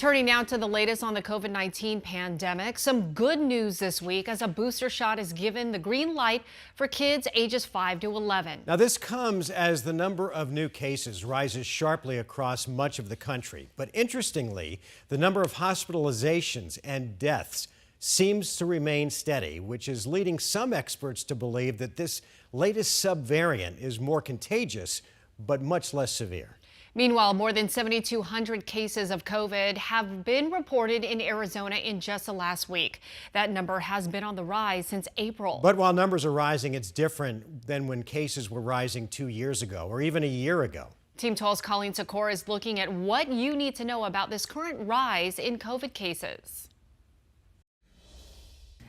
Turning now to the latest on the COVID-19 pandemic. Some good news this week as a booster shot is given the green light for kids ages 5 to 11. Now, this comes as the number of new cases rises sharply across much of the country. But interestingly, the number of hospitalizations and deaths seems to remain steady, which is leading some experts to believe that this latest subvariant is more contagious, but much less severe. Meanwhile, more than 7,200 cases of COVID have been reported in Arizona in just the last week. That number has been on the rise since April. But while numbers are rising, it's different than when cases were rising 2 years ago or even a year ago. Team 12's Colleen Sikora is looking at what you need to know about this current rise in COVID cases.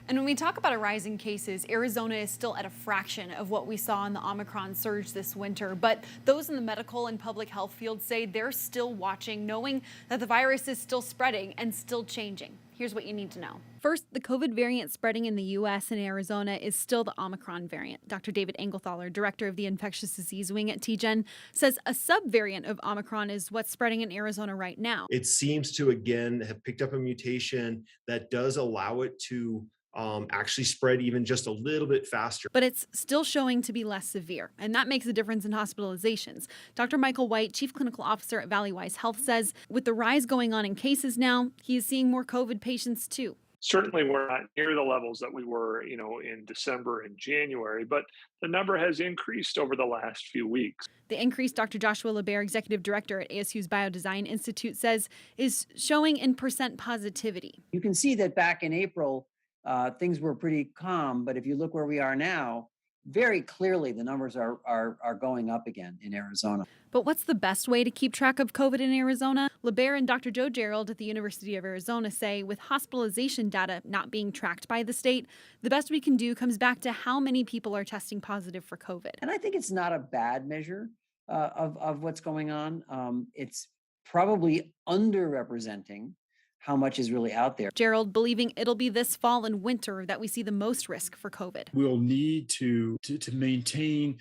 And when we talk about a rise in cases, Arizona is still at a fraction of what we saw in the Omicron surge this winter. But those in the medical and public health field say they're still watching, knowing that the virus is still spreading and still changing. Here's what you need to know. First, the COVID variant spreading in the U.S. and Arizona is still the Omicron variant. Dr. David Engelthaler, director of the infectious disease wing at TGen, says a subvariant of Omicron is what's spreading in Arizona right now. It seems to, again, have picked up a mutation that does allow it to actually spread even just a little bit faster. But it's still showing to be less severe, and that makes a difference in hospitalizations. Dr. Michael White, Chief Clinical Officer at Valleywise Health, says with the rise going on in cases now, he is seeing more COVID patients too. Certainly, we're not near the levels that we were, in December and January, but the number has increased over the last few weeks. The increase, Dr. Joshua LeBaire, Executive Director at ASU's Biodesign Institute, says is showing in percent positivity. You can see that back in April, things were pretty calm, but if you look where we are now, very clearly the numbers are going up again in Arizona. But what's the best way to keep track of COVID in Arizona? LeBaire and Dr. Joe Gerald at the University of Arizona say with hospitalization data not being tracked by the state, the best we can do comes back to how many people are testing positive for COVID. And I think it's not a bad measure of what's going on. It's probably underrepresenting how much is really out there. Gerald believing it'll be this fall and winter that we see the most risk for COVID. We'll need to maintain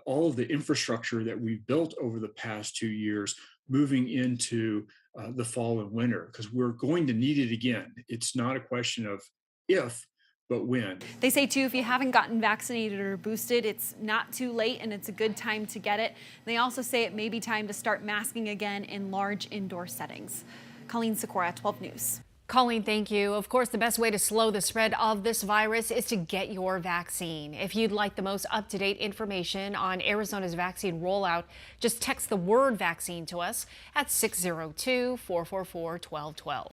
all of the infrastructure that we've built over the past 2 years moving into the fall and winter, because we're going to need it again. It's not a question of if, but when. They say, too, if you haven't gotten vaccinated or boosted, it's not too late and it's a good time to get it. They also say it may be time to start masking again in large indoor settings. Colleen Sikora, 12 News. Colleen, thank you. Of course, the best way to slow the spread of this virus is to get your vaccine. If you'd like the most up-to-date information on Arizona's vaccine rollout, just text the word vaccine to us at 602-444-1212.